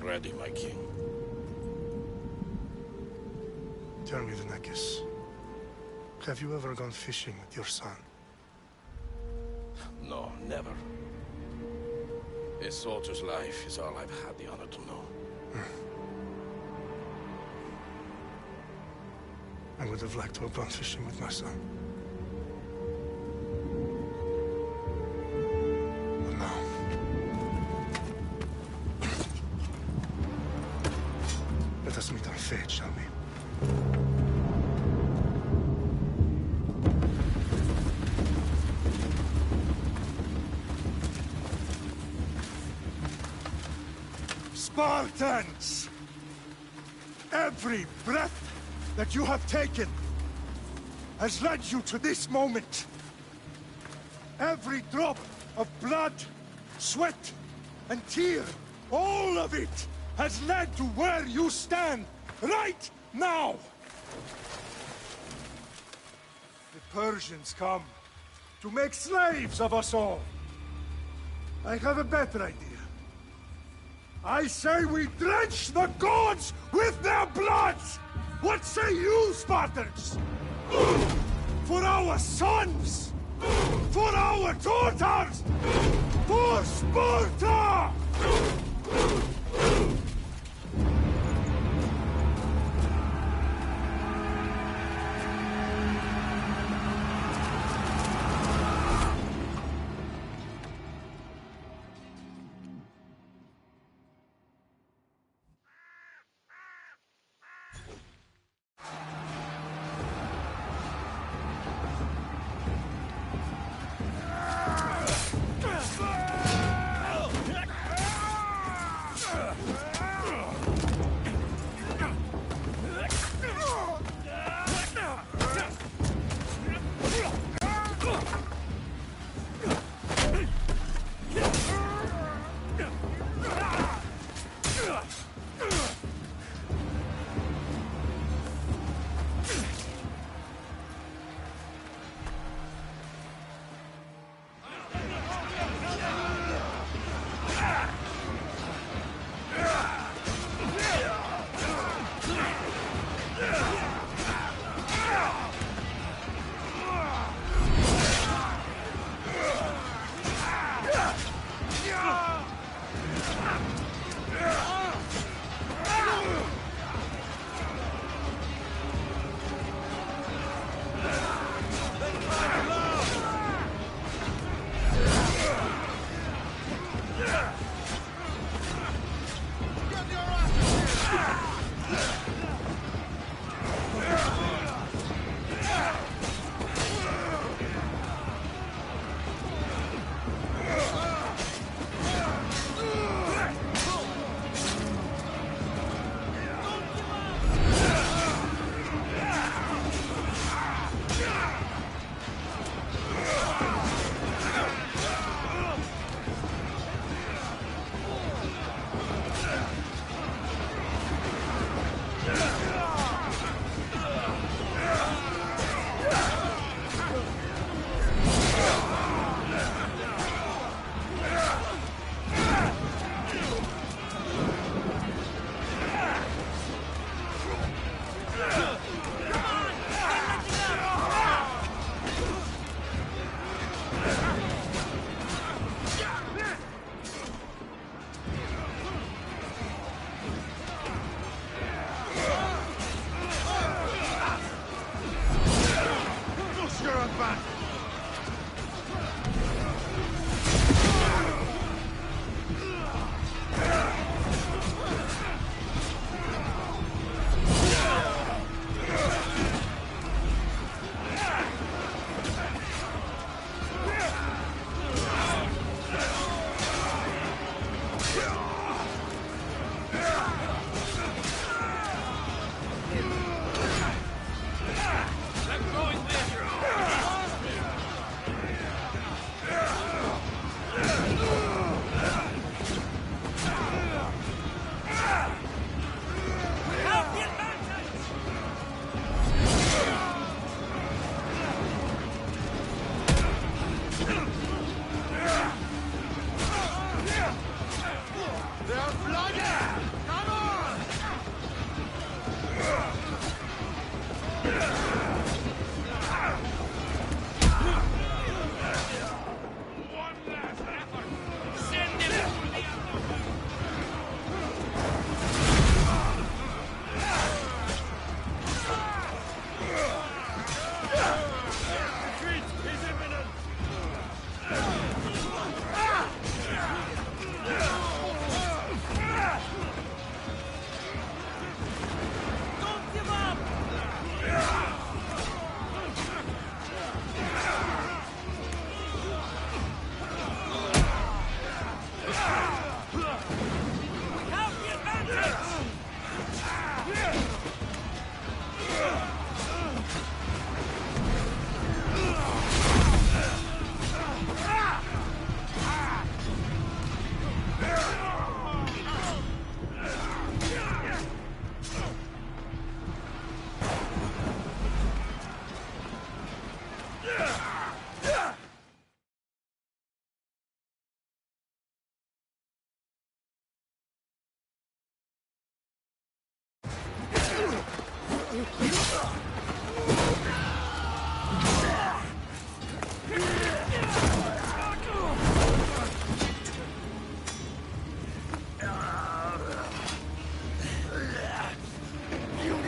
ready, my king. Tell me, the Nekis. Have you ever gone fishing with your son? No, never. A soldier's life is all I've had the honor to know. I would have liked to have gone fishing with my son. But no. Let us meet our fate, shall we? Spartans! Every breath that you have taken has led you to this moment. Every drop of blood, sweat, and tear, all of it has led to where you stand right now. The Persians come to make slaves of us all. I have a better idea. I say we drench the gods with their blood! What say you, Spartans? For our sons! For our daughters! For Sparta!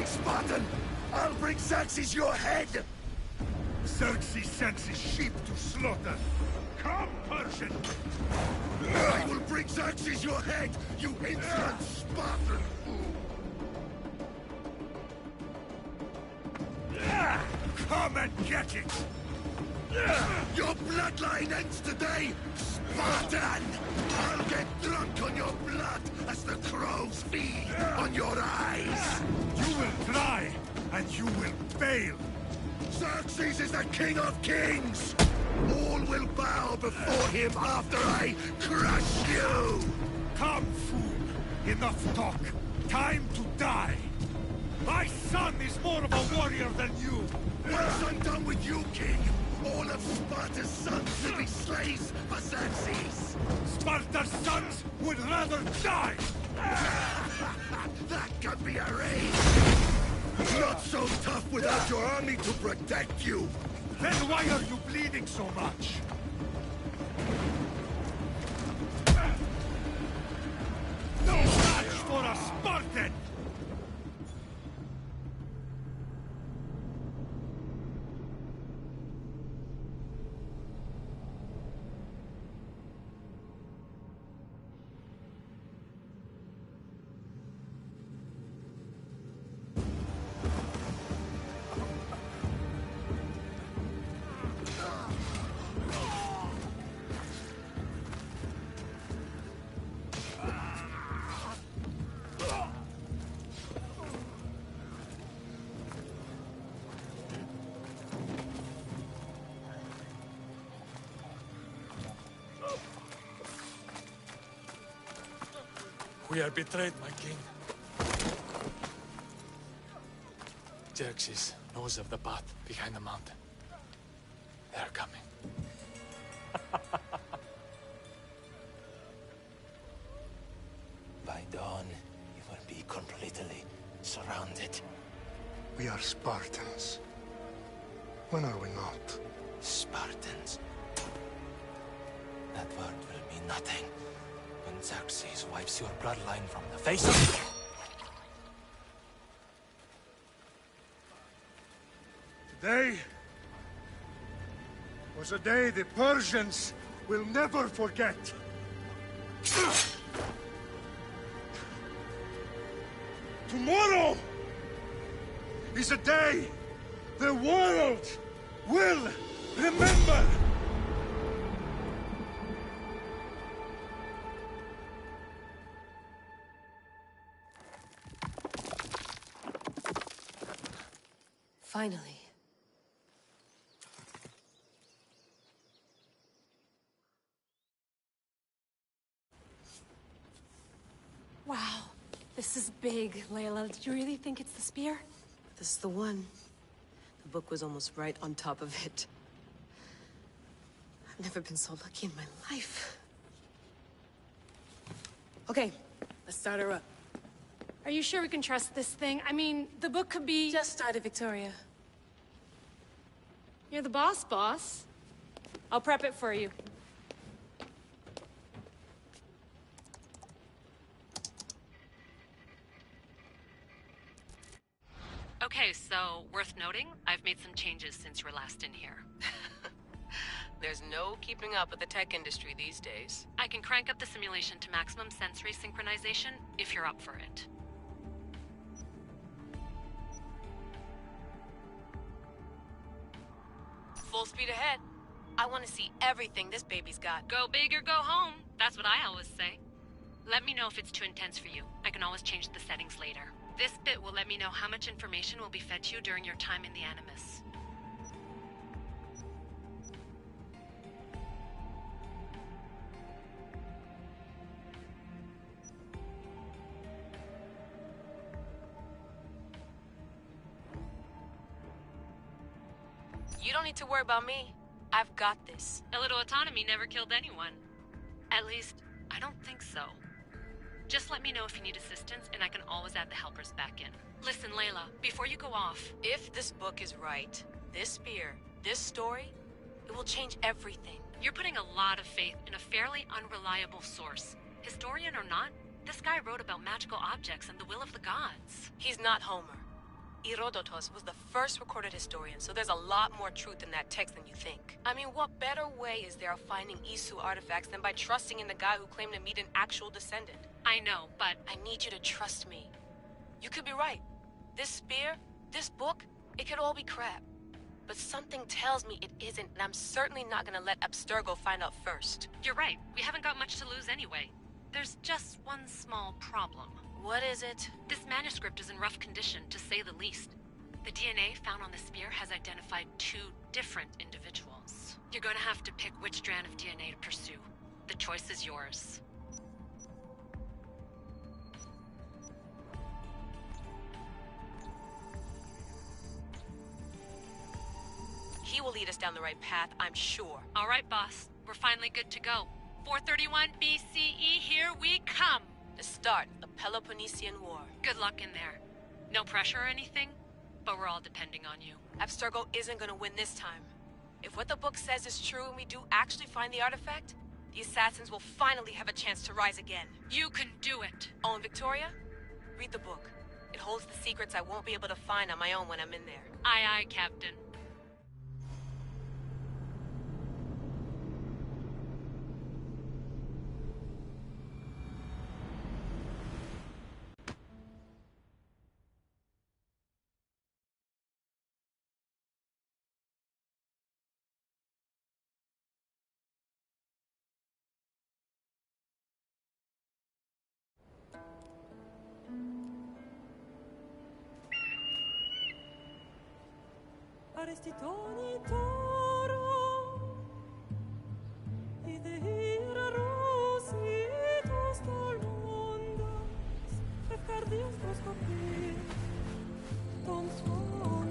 Spartan! I'll bring Xerxes your head! Xerxes sends his sheep to slaughter. Come, Persian! I will bring Xerxes your head, you insolent Spartan fool! Come and get it! Your bloodline ends today, Spartan! I'll get drunk on your blood as the crows feed on your eyes! You will die, and you will fail! Xerxes is the king of kings! All will bow before him after I crush you! Come, fool! Enough talk! Time to die! My son is more of a warrior than you! Once I'm done with you, king, all of Sparta's sons will be slaves for Xerxes! Sparta's sons would rather die! That can be arranged! Not so tough without your army to protect you! Then why are you bleeding so much? No match for a Spartan! We are betrayed, my king. Xerxes knows of the path behind the mountain. They are coming. By dawn, you will be completely surrounded. We are Spartans. When are we not? Spartans. That word will mean nothing when Xerxes wipes your bloodline from the face of... Today was a day the Persians will never forget. Tomorrow is a day the world will remember. Finally. Wow, this is big, Layla. Did you really think it's the spear? This is the one. The book was almost right on top of it. I've never been so lucky in my life. Okay, let's start her up. Are you sure we can trust this thing? I mean, the book could be... Just started, Victoria. You're the boss. I'll prep it for you. Okay, so, worth noting, I've made some changes since you were last in here. There's no keeping up with the tech industry these days. I can crank up the simulation to maximum sensory synchronization, if you're up for it. Full speed ahead. I want to see everything this baby's got. Go big or go home, that's what I always say. Let me know if it's too intense for you. I can always change the settings later. This bit will let me know how much information will be fed to you during your time in the Animus. You don't need to worry about me. I've got this. A little autonomy never killed anyone. At least, I don't think so. Just let me know if you need assistance, and I can always add the helpers back in. Listen, Layla, before you go off... If this book is right, this spear, this story, it will change everything. You're putting a lot of faith in a fairly unreliable source. Historian or not, this guy wrote about magical objects and the will of the gods. He's not Homer. Herodotus was the first recorded historian, so there's a lot more truth in that text than you think. I mean, what better way is there of finding Isu artifacts than by trusting in the guy who claimed to meet an actual descendant? I know, but... I need you to trust me. You could be right. This spear, this book, it could all be crap. But something tells me it isn't, and I'm certainly not gonna let Abstergo find out first. You're right. We haven't got much to lose anyway. There's just one small problem. What is it? This manuscript is in rough condition, to say the least. The DNA found on the spear has identified 2 different individuals. You're gonna have to pick which strand of DNA to pursue. The choice is yours. He will lead us down the right path, I'm sure. All right, boss. We're finally good to go. 431 BCE, here we come! The start of the Peloponnesian War. Good luck in there. No pressure or anything, but we're all depending on you. Abstergo isn't gonna win this time. If what the book says is true and we do actually find the artifact, the assassins will finally have a chance to rise again. You can do it. Oh, and Victoria? Read the book. It holds the secrets I won't be able to find on my own when I'm in there. Aye, aye, Captain. Arestitoni toro, idehira rositos tolmondas, efcardias proscopir, tom swan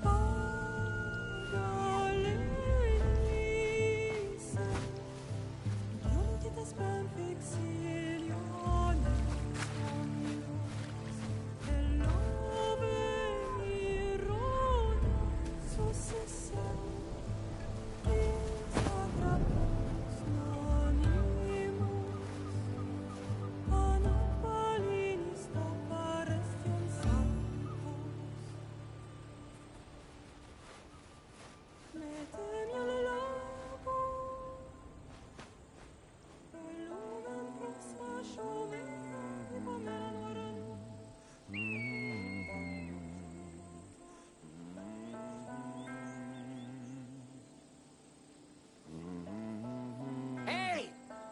Pagalenise, Ionitas ben fixilione.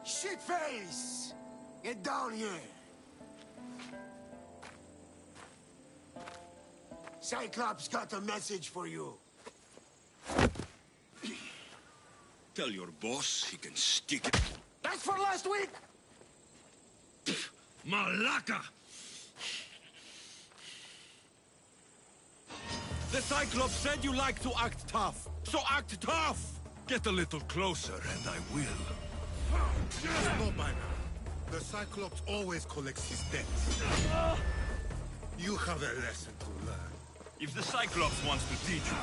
Shitface! Get down here! Cyclops got a message for you. Tell your boss he can stick it. That's for last week! Malaka! The Cyclops said you like to act tough, so act tough! Get a little closer and I will. No, by now. The Cyclops always collects his debts. You have a lesson to learn. If the Cyclops wants to teach you,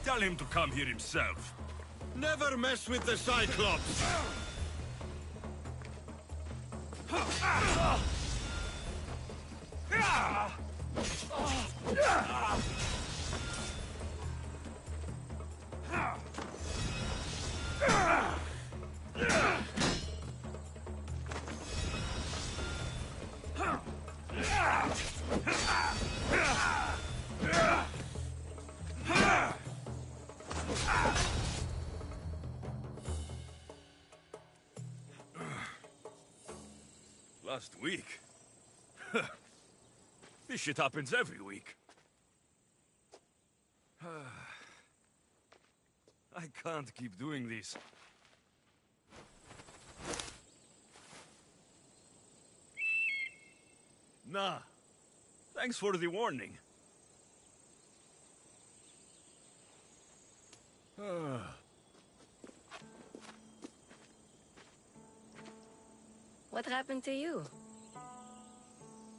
tell him to come here himself. Never mess with the Cyclops! Last week? This shit happens every week. I can't keep doing this. Nah. Thanks for the warning. What happened to you?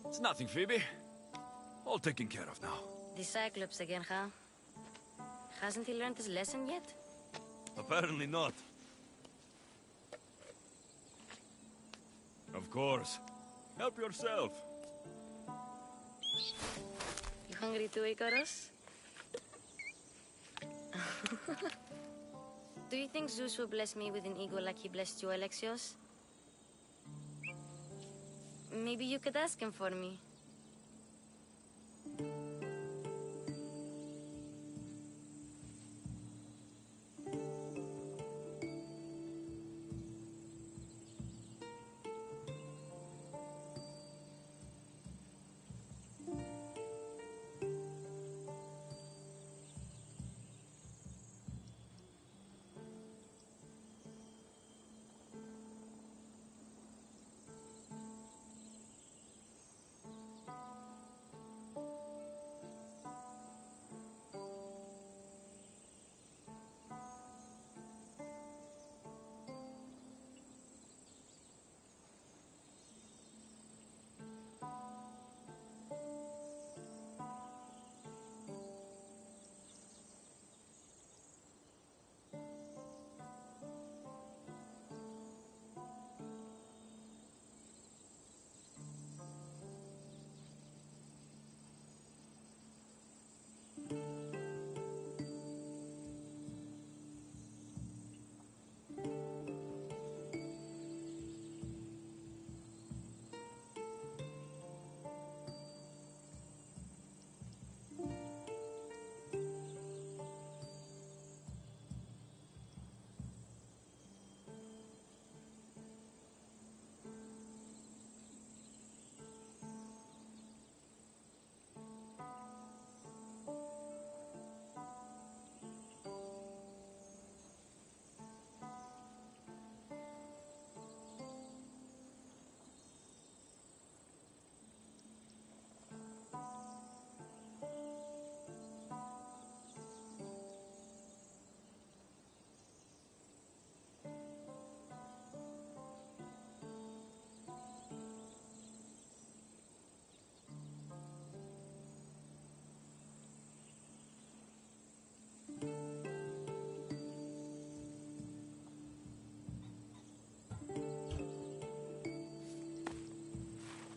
It's nothing, Phoebe. All taken care of now. The Cyclops again, huh? Hasn't he learned his lesson yet? Apparently not. Of course. Help yourself. You hungry too, Icarus? Do you think Zeus will bless me with an ego like he blessed you, Alexios? Maybe you could ask him for me.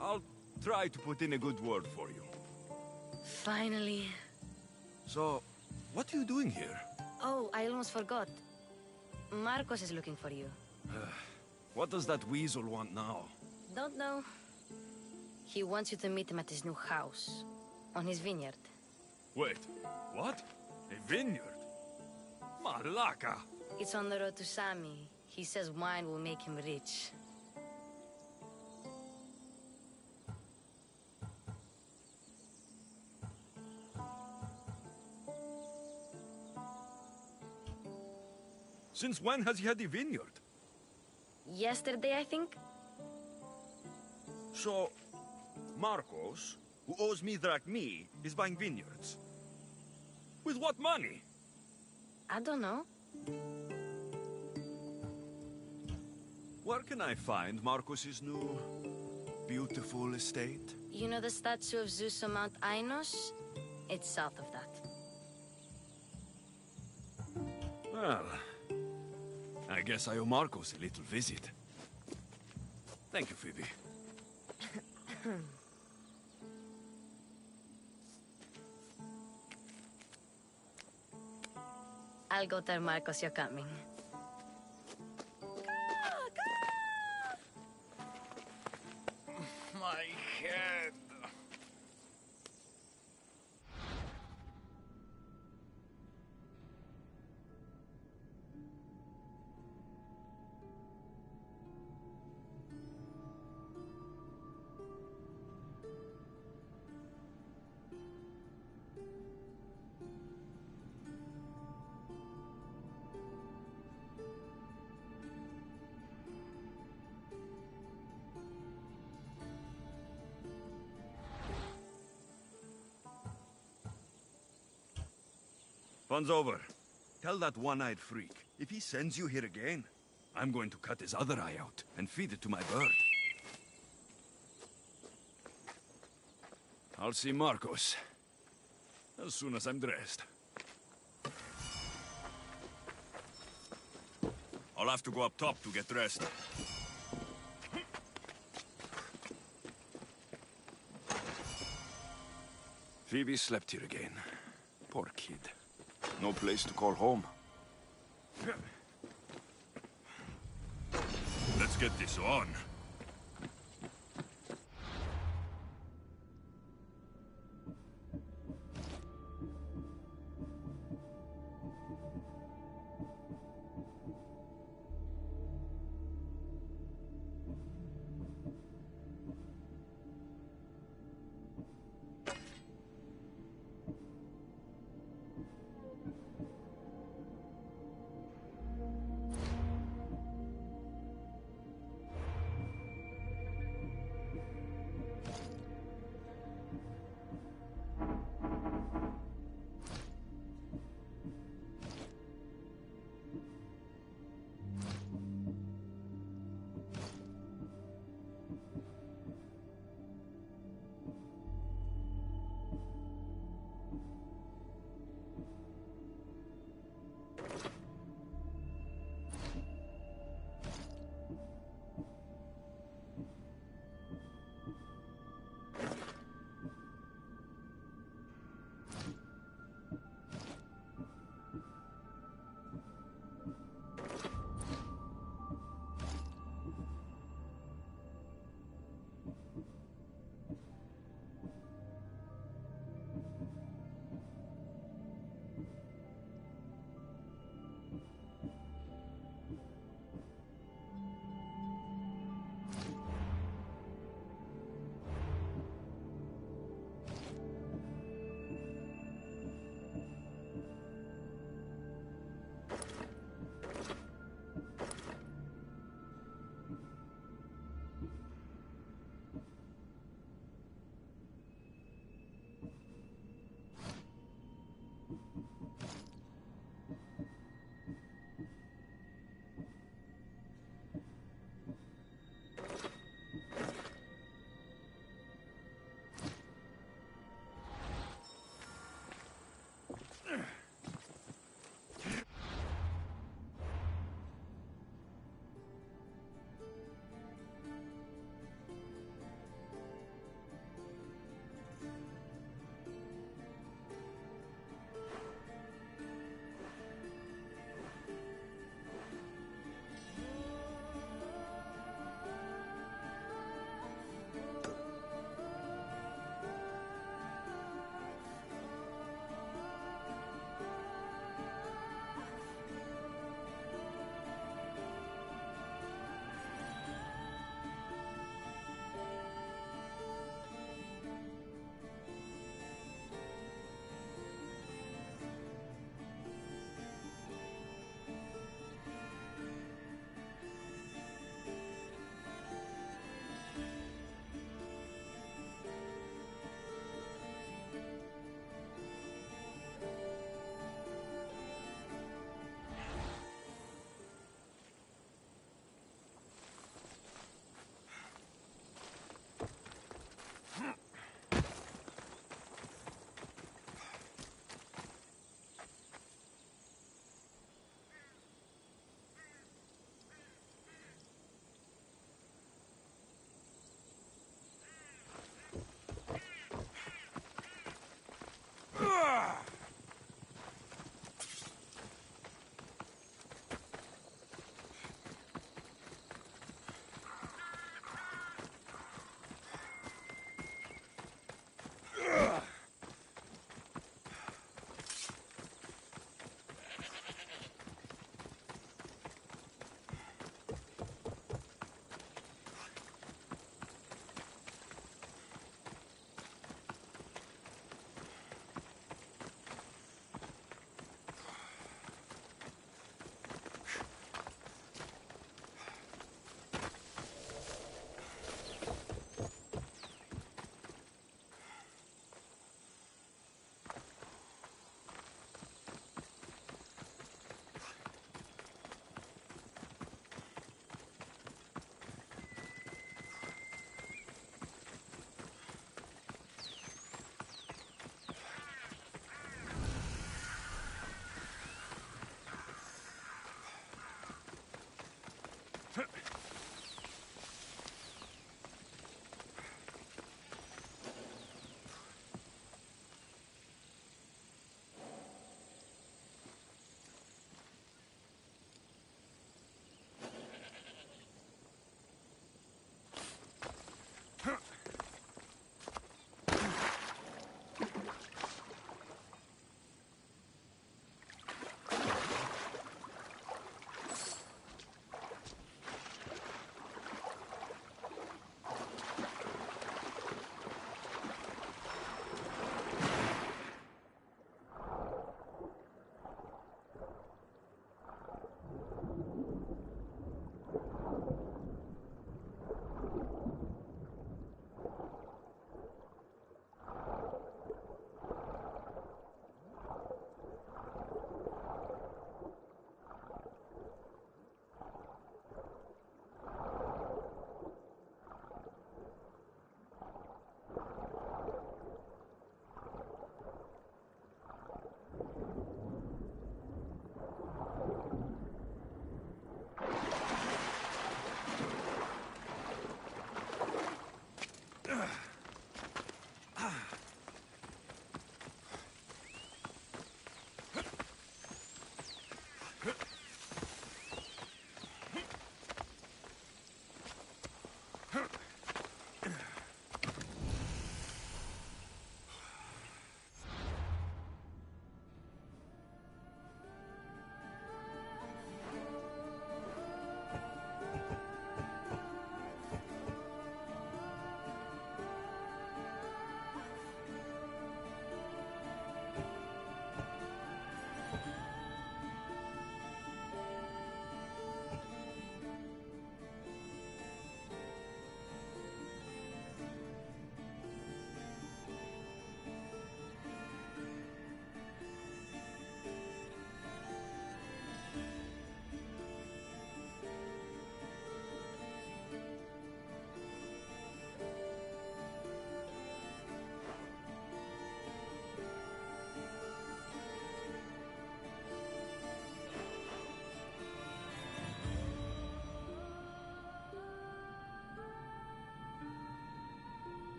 I'll try to put in a good word for you. Finally. So, what are you doing here? Oh, I almost forgot. Marcos is looking for you. What does that weasel want now? Don't know. He wants you to meet him at his new house. On his vineyard. Wait, what? A vineyard? Malaka! It's on the road to Sami. He says wine will make him rich. Since when has he had a vineyard? Yesterday, I think? So, Marcos, who owes me drachmi, is buying vineyards. With what money? I don't know. Where can I find Marcos's new, beautiful estate? You know the statue of Zeus on Mount Ainos? It's south of that. Well, I guess I owe Marcos a little visit. Thank you, Phoebe. I'll go tell Marcos you're coming. My head. Fun's over. Tell that one-eyed freak, if he sends you here again, I'm going to cut his other eye out and feed it to my bird. I'll see Marcos as soon as I'm dressed. I'll have to go up top to get dressed. Phoebe slept here again. Poor kid. No place to call home. Let's get this on.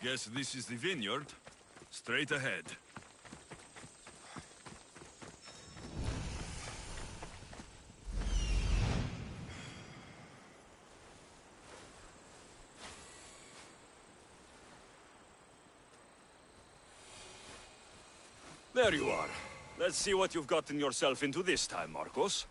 Guess this is the vineyard. Straight ahead. There you are. Let's see what you've gotten yourself into this time, Marcos.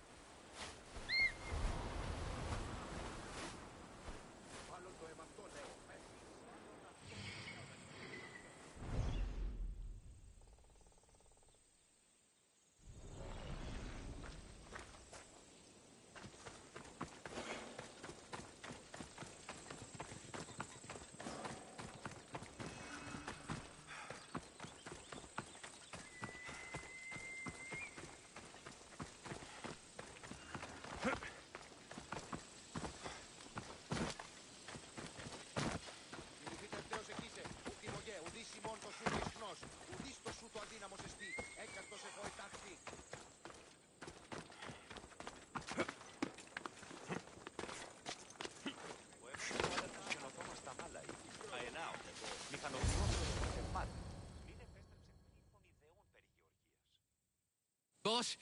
Boss,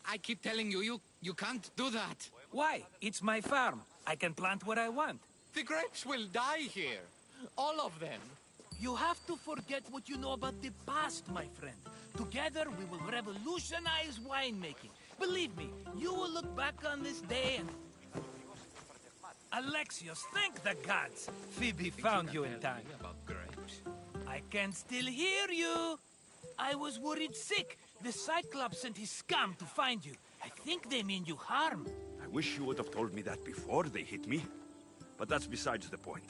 I keep telling you, you can't do that. Why? It's my farm. I can plant what I want. The grapes will die here. All of them. You have to forget what you know about the past, my friend. Together, we will revolutionize winemaking. Believe me, you will look back on this day and... Alexios, thank the gods! Phoebe found you in time. About grapes. I can still hear you! I was worried sick. The Cyclops sent his scum to find you. I think they mean you harm. I wish you would have told me that before they hit me. But that's besides the point.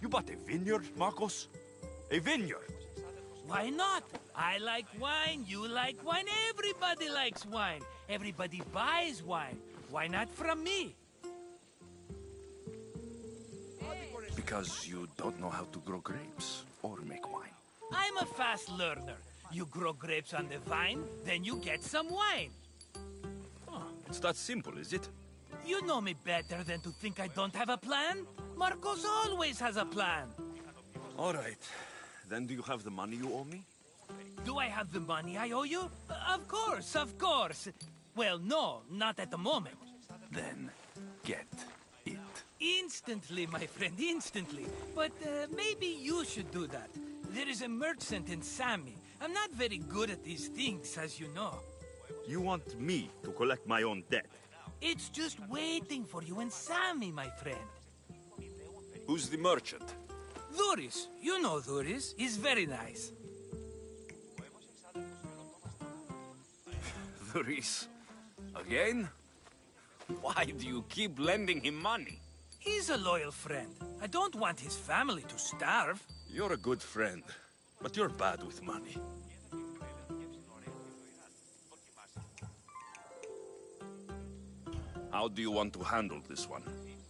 You bought a vineyard, Marcos? A vineyard? Why not? I like wine, you like wine, everybody likes wine. Everybody buys wine. Why not from me? Because you don't know how to grow grapes or make wine. I'm a fast learner. You grow grapes on the vine, then you get some wine. Oh, it's that simple, is it? You know me better than to think I don't have a plan. Marcos always has a plan. All right. Then do you have the money you owe me? Do I have the money I owe you? Of course, of course. Well, no, not at the moment. Then get it. Instantly, my friend, instantly. But maybe you should do that. There is a merchant in Sami. I'm not very good at these things, as you know. You want me to collect my own debt? It's just waiting for you in Sami, my friend. Who's the merchant? Dhuris. You know Dhuris. He's very nice. Dhuris? Again? Why do you keep lending him money? He's a loyal friend. I don't want his family to starve. You're a good friend, but you're bad with money. How do you want to handle this one?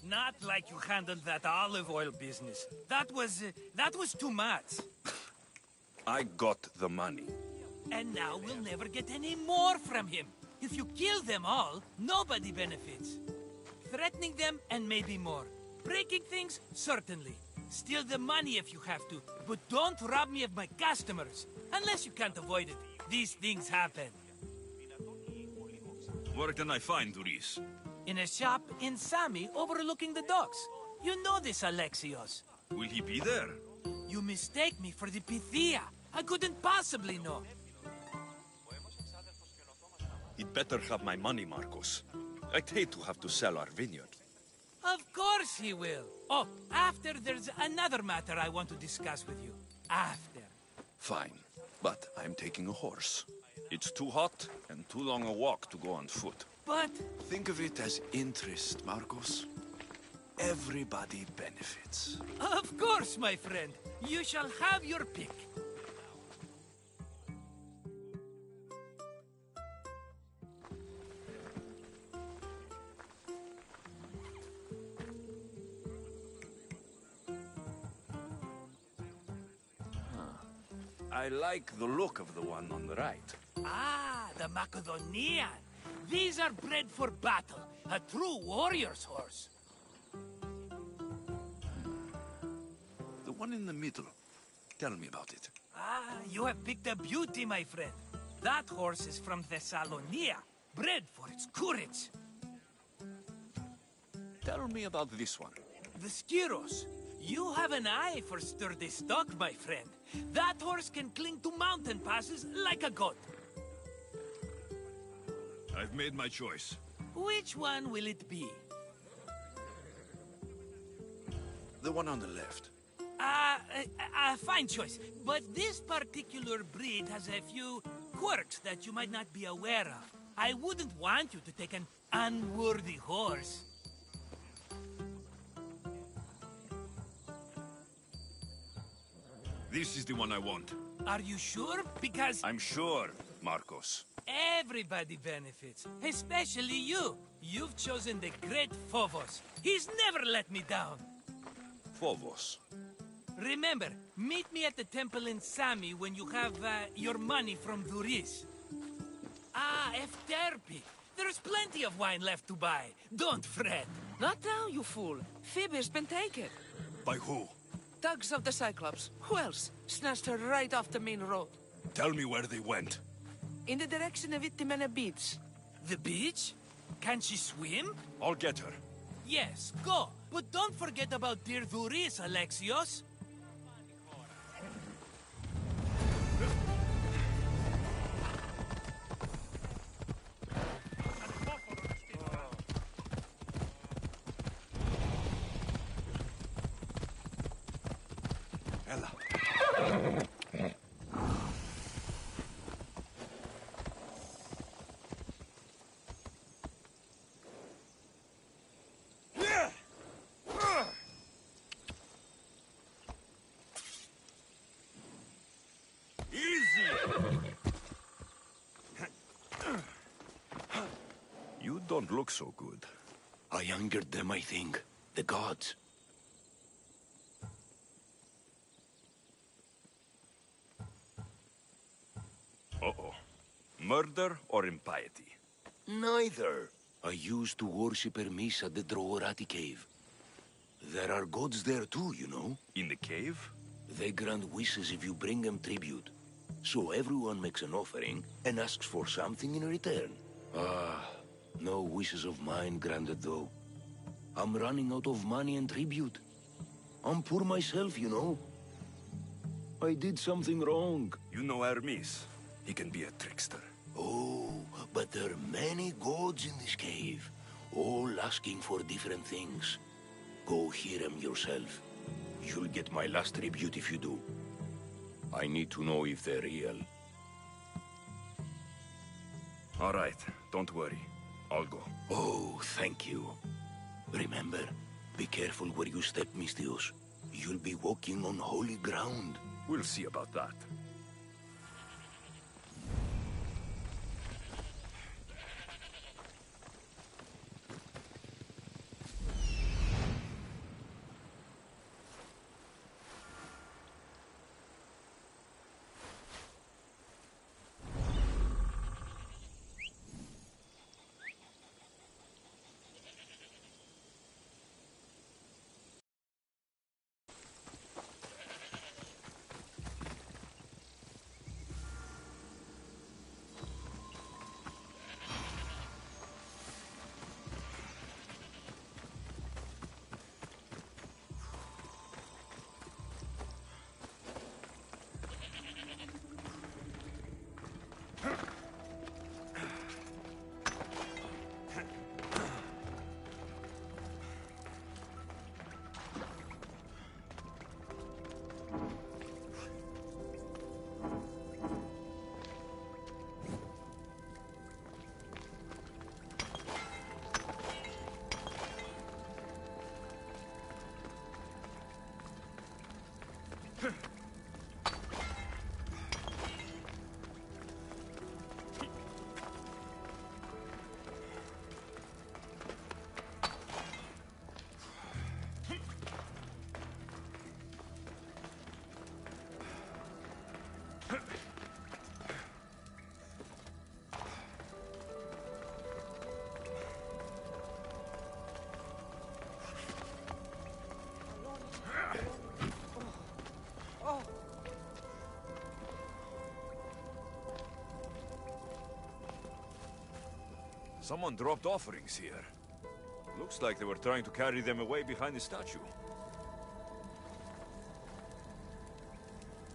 Not like you handled that olive oil business. That was too much. I got the money. And now we'll never get any more from him. If you kill them all, nobody benefits. Threatening them, and maybe more. Breaking things, certainly. Steal the money if you have to, but don't rob me of my customers. Unless you can't avoid it. These things happen. Where can I find Dhuris? In a shop in Sami overlooking the docks. You know this, Alexios. Will he be there? You mistake me for the Pythia. I couldn't possibly know. He'd better have my money, Marcos. I'd hate to have to sell our vineyard. Of course he will. Oh, after there's another matter I want to discuss with you. After. Fine, but I'm taking a horse. It's too hot and too long a walk to go on foot. But... Think of it as interest, Marcos. Everybody benefits. Of course, my friend. You shall have your pick. I like the look of the one on the right. Ah, the Macedonian. These are bred for battle. A true warrior's horse. The one in the middle. Tell me about it. Ah, you have picked a beauty, my friend. That horse is from Thessalonia, bred for its courage. Tell me about this one. The Skyros. You have an eye for sturdy stock, my friend. That horse can cling to mountain passes like a goat. I've made my choice. Which one will it be? The one on the left. Fine choice. But this particular breed has a few quirks that you might not be aware of. I wouldn't want you to take an unworthy horse. This is the one I want. Are you sure? Because I'm sure, Marcos. everybody benefits, especially you. You've chosen the great Phobos. He's never let me down. Phobos. Remember, meet me at the temple in Sami when you have your money from Duris. Ah, Efterpi. There's plenty of wine left to buy. Don't fret. Not now, you fool. Phoebe's been taken. By who? Thugs of the Cyclops. Who else? Snatched her right off the main road. Tell me where they went. In the direction of Itimena Beach. The beach? Can she swim? I'll get her. Yes, go. But don't forget about dear Duris, Alexios. You don't look so good. I angered them, I think. The gods. Uh-oh. Murder or impiety? Neither. I used to worship Hermes at the Droorati cave. There are gods there too, you know. In the cave? They grant wishes if you bring them tribute. So everyone makes an offering and asks for something in return. Ah, no wishes of mine granted though. I'm running out of money and tribute. I'm poor myself, you know. I did something wrong. You know Hermes. He can be a trickster. Oh, but there are many gods in this cave, all asking for different things. Go hear them yourself. You'll get my last tribute if you do. I need to know if they're real. All right, don't worry. I'll go. Oh, thank you. Remember, be careful where you step, Mistios. You'll be walking on holy ground. We'll see about that. Someone dropped offerings here. Looks like they were trying to carry them away behind the statue.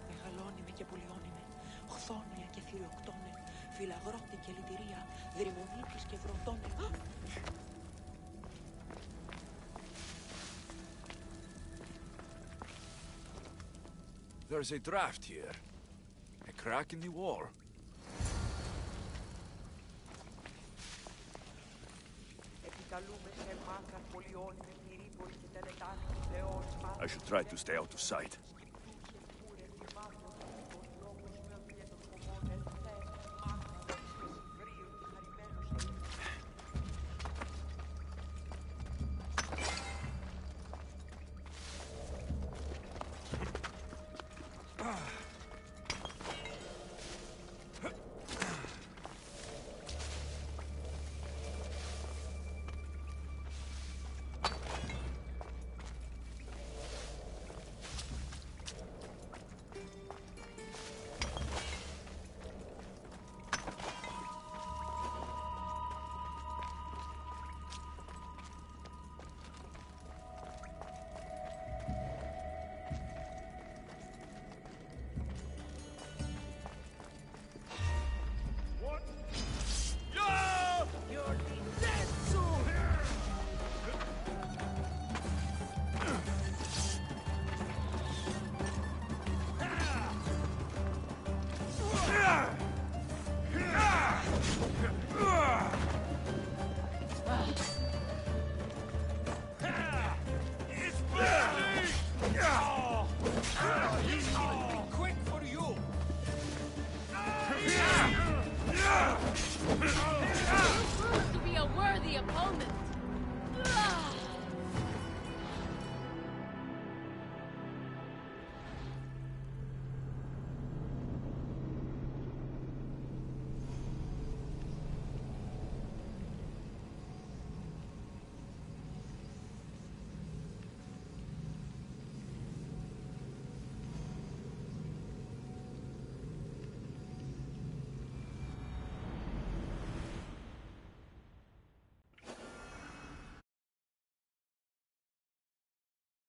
Μεγαλώνει και πουλιώνει με, χθόνια και θηριοκτώνε, φυλαγρώτη και λυτηρία, δρυμονίτης και βροντώνε. There's a draft here. A crack in the wall. I should try to stay out of sight. To be a worthy opponent.